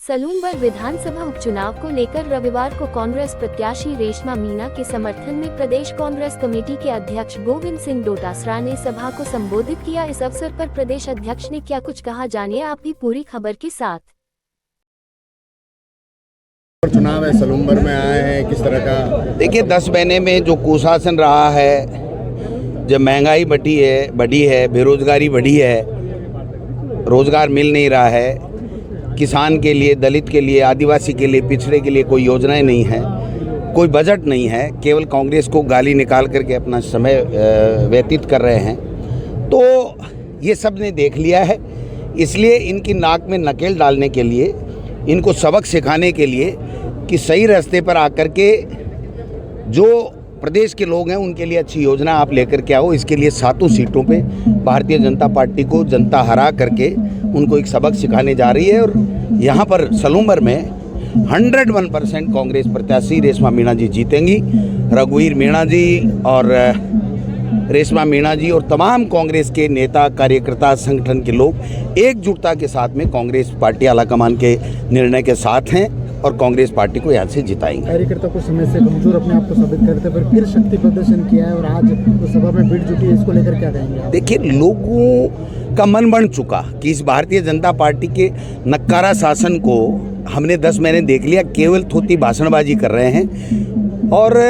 सलूनबर विधानसभा उपचुनाव को लेकर रविवार को कांग्रेस प्रत्याशी रेशमा मीणा के समर्थन में प्रदेश कांग्रेस कमेटी के अध्यक्ष गोविंद सिंह डोटासरा ने सभा को संबोधित किया। इस अवसर पर प्रदेश अध्यक्ष ने क्या कुछ कहा, जानिए आप भी पूरी खबर के साथ। चुनाव है, सलूनबर में आए हैं, किस तरह का? देखिए, 10 महीने में जो कुशासन रहा है, जब महंगाई बढ़ी है, बेरोजगारी बढ़ी है, रोजगार मिल नहीं रहा है, किसान के लिए, दलित के लिए, आदिवासी के लिए, पिछड़े के लिए कोई योजनाएं नहीं है, कोई बजट नहीं है, केवल कांग्रेस को गाली निकाल करके अपना समय व्यतीत कर रहे हैं। तो ये सब ने देख लिया है, इसलिए इनकी नाक में नकेल डालने के लिए, इनको सबक सिखाने के लिए कि सही रास्ते पर आकर के जो प्रदेश के लोग हैं उनके लिए अच्छी योजना आप लेकर के आओ। इसके लिए 7 सीटों पे भारतीय जनता पार्टी को जनता हरा करके उनको एक सबक सिखाने जा रही है। और यहाँ पर सलूनबर में 101% कांग्रेस प्रत्याशी रेशमा मीणा जी जीतेंगी। रघुवीर मीणा जी और रेशमा मीणा जी और तमाम कांग्रेस के नेता, कार्यकर्ता, संगठन के लोग एकजुटता के साथ में कांग्रेस पार्टी आलाकमान के निर्णय के साथ हैं और कांग्रेस पार्टी को यहाँ से जिताएंगे। कार्यकर्ता को समय से कमजोर अपने आप को साबित करते पर फिर शक्ति प्रदर्शन किया है और आज तो सभा में भीड़ जुटी है, इसको लेकर क्या कहेंगे? देखिए, लोगों का मन बन चुका कि इस भारतीय जनता पार्टी के नक्कारा शासन को हमने 10 महीने देख लिया, केवल थोती भाषणबाजी कर रहे हैं। और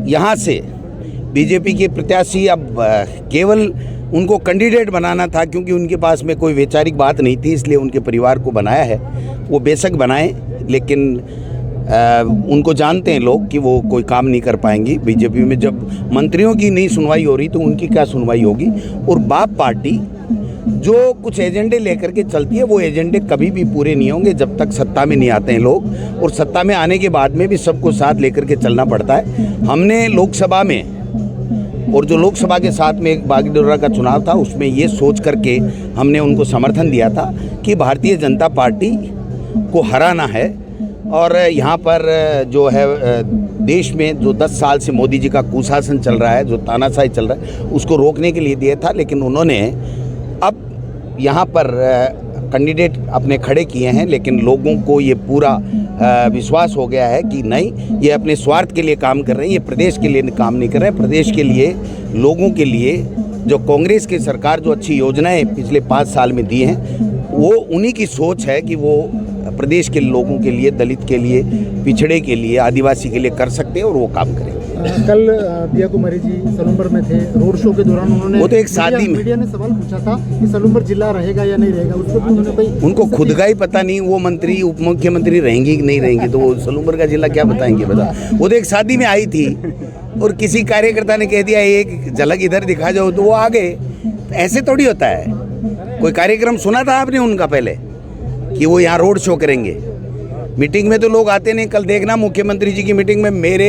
यहाँ से बीजेपी के प्रत्याशी अब केवल उनको कैंडिडेट बनाना था, क्योंकि उनके पास में कोई वैचारिक बात नहीं थी, इसलिए उनके परिवार को बनाया है। वो बेशक बनाए, लेकिन उनको जानते हैं लोग कि वो कोई काम नहीं कर पाएंगी। बीजेपी में जब मंत्रियों की नहीं सुनवाई हो रही तो उनकी क्या सुनवाई होगी। और बाप पार्टी जो कुछ एजेंडे लेकर के चलती है, वो एजेंडे कभी भी पूरे नहीं होंगे जब तक सत्ता में नहीं आते हैं लोग। और सत्ता में आने के बाद में भी सबको साथ लेकर के चलना पड़ता है। हमने लोकसभा में और जो लोकसभा के साथ में एक बागडोगरा का चुनाव था, उसमें ये सोच करके हमने उनको समर्थन दिया था कि भारतीय जनता पार्टी को हराना है। और यहाँ पर जो है देश में जो 10 साल से मोदी जी का कुशासन चल रहा है, जो तानाशाही चल रहा है, उसको रोकने के लिए दिया था। लेकिन उन्होंने अब यहाँ पर कैंडिडेट अपने खड़े किए हैं, लेकिन लोगों को ये पूरा विश्वास हो गया है कि नहीं, ये अपने स्वार्थ के लिए काम कर रहे हैं, ये प्रदेश के लिए काम नहीं कर रहे हैं। प्रदेश के लिए, लोगों के लिए जो कांग्रेस की सरकार जो अच्छी योजनाएं पिछले 5 साल में दी हैं, वो उन्हीं की सोच है कि वो प्रदेश के लोगों के लिए, दलित के लिए, पिछड़े के लिए, आदिवासी के लिए कर सकते हैं और वो काम करें। कल दिया कुमारी जी सलूनबर में थे, रोड शो के दौरान उन्होंने, वो तो एक शादी में मीडिया ने सवाल पूछा था कि सलूनबर जिला रहेगा या नहीं रहेगा, उसको भी उन्होंने भाई उनको खुद का ही पता नहीं, वो मंत्री, उप मुख्यमंत्री रहेंगी कि नहीं रहेंगी, तो वो सलूनबर का जिला क्या बताएंगे? बता, वो तो एक शादी में आई थी और किसी कार्यकर्ता ने कह दिया एक झलक इधर दिखा जाओ, तो वो आ गए। ऐसे थोड़ी होता है। कोई कार्यक्रम सुना था आपने उनका पहले कि वो यहाँ रोड शो करेंगे? मीटिंग में तो लोग आते नहीं। कल देखना मुख्यमंत्री जी की मीटिंग में मेरे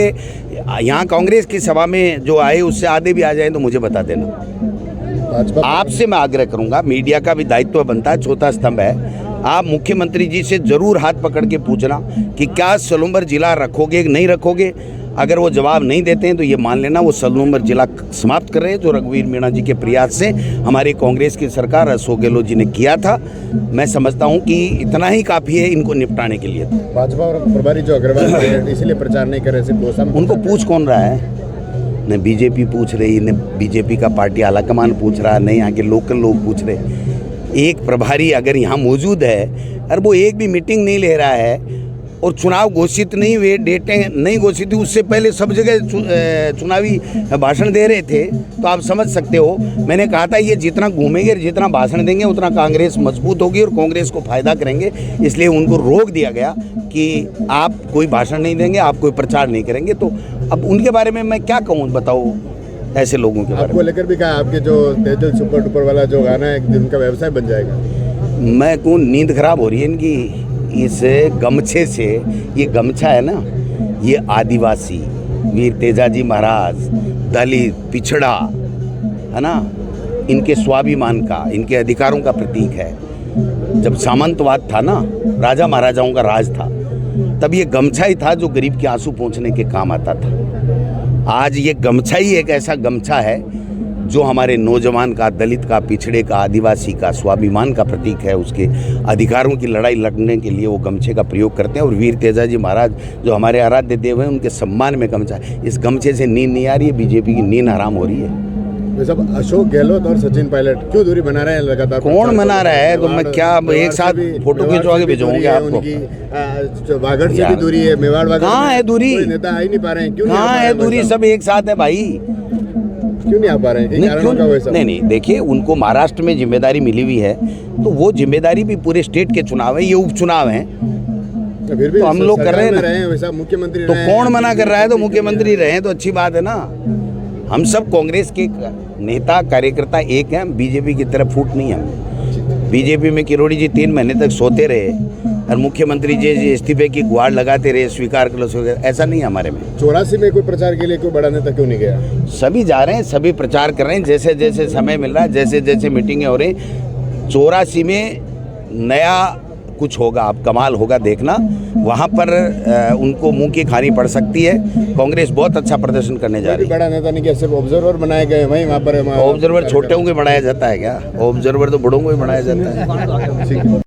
यहाँ कांग्रेस की सभा में जो आए उससे आधे भी आ जाए तो मुझे बता देना। आपसे मैं आग्रह करूंगा, मीडिया का भी दायित्व बनता है, चौथा स्तंभ है। आप मुख्यमंत्री जी से जरूर हाथ पकड़ के पूछना कि क्या सलूनबर जिला रखोगे कि नहीं रखोगे। अगर वो जवाब नहीं देते हैं तो ये मान लेना वो सलूनबर जिला समाप्त कर रहे हैं, जो रघुवीर मीणा जी के प्रयास से हमारी कांग्रेस की सरकार अशोक गहलोत जी ने किया था। मैं समझता हूं कि इतना ही काफ़ी है इनको निपटाने के लिए। भाजपा और प्रभारी जो अग्रवाल इसलिए प्रचार नहीं कर रहे, उनको पूछ कौन रहा है? न बीजेपी पूछ रही, न बीजेपी का पार्टी आलाकमान पूछ रहा, न यहाँ के लोकल लोग पूछ रहे। एक प्रभारी अगर यहाँ मौजूद है और वो एक भी मीटिंग नहीं ले रहा है और चुनाव घोषित नहीं हुए, डेटें नहीं घोषित हुई, उससे पहले सब जगह चुनावी भाषण दे रहे थे, तो आप समझ सकते हो। मैंने कहा था ये जितना घूमेंगे, जितना भाषण देंगे, उतना कांग्रेस मजबूत होगी और कांग्रेस को फायदा करेंगे। इसलिए उनको रोक दिया गया कि आप कोई भाषण नहीं देंगे, आप कोई प्रचार नहीं करेंगे। तो अब उनके बारे में मैं क्या कहूँ, बताओ ऐसे लोगों के बारे में। लेकर भी कहा आपके जो तेजल सुपर डुपर वाला जो गाना है, एक दिन का व्यवसाय बन जाएगा। मैं कहूँ नींद खराब हो रही है इनकी इस गमछे से। ये गमछा है ना, ये आदिवासी, वीर तेजाजी महाराज, दलित, पिछड़ा है ना, इनके स्वाभिमान का, इनके अधिकारों का प्रतीक है। जब सामंतवाद था ना, राजा महाराजाओं का राज था, तब ये गमछा ही था जो गरीब के आंसू पोंछने के काम आता था। आज ये गमछा ही एक ऐसा गमछा है जो हमारे नौजवान का, दलित का, पिछड़े का, आदिवासी का स्वाभिमान का प्रतीक है, उसके अधिकारों की लड़ाई लड़ने के लिए वो गमछे का प्रयोग करते हैं। और वीर तेजाजी महाराज जो हमारे आराध्य देव हैं, उनके सम्मान में गमछा, इस गमछे से नींद नहीं आ रही है, बीजेपी की नींद हराम हो रही है। सब अशोक गहलोत और सचिन पायलट क्यों दूरी बना रहे हैं लगातार? कौन मना रहा है? तो मैं क्या एक साथ फोटो खिंचवा के भेजूंगा आपको? वागड़ से भी दूरी है, मेवाड़ वागड़ कहाँ है दूरी? नेता आ ही नहीं पा रहे हैं, क्यों कहाँ है दूरी? सब एक साथ है भाई, क्यों नहीं आ पा रहे हैं? नहीं, देखिए, उनको महाराष्ट्र में जिम्मेदारी मिली हुई है, तो वो जिम्मेदारी भी पूरे स्टेट के चुनाव है, ये उपचुनाव है, फिर भी तो हम लोग कर रहे हैं वैसा मुख्यमंत्री तो कौन मना कर रहा है? तो मुख्यमंत्री रहे तो अच्छी बात है ना। हम सब कांग्रेस के नेता कार्यकर्ता एक हैं, बीजेपी की तरफ फूट नहीं है। बीजेपी में किरोड़ी जी 3 महीने तक सोते रहे और मुख्यमंत्री जी इस्तीफे की गुहार लगाते रहे, स्वीकार कर लो, ऐसा नहीं है हमारे में। 84 में कोई प्रचार के लिए कोई बड़ा नेता क्यों नहीं गया? सभी जा रहे हैं, सभी प्रचार कर रहे हैं, जैसे जैसे समय मिल रहा है, जैसे जैसे मीटिंगें हो रही। 84 में नया कुछ होगा, अब कमाल होगा, देखना। वहाँ पर उनको मुंह की खानी पड़ सकती है। कांग्रेस बहुत अच्छा प्रदर्शन करने जा रही है। बड़ा नेता नहीं क्या, सिर्फ ऑब्जर्वर बनाए गए वहीं वहाँ पर? ऑब्जर्वर छोटे को बनाया जाता है क्या? ऑब्जर्वर तो बड़ों को ही बनाया जाता है।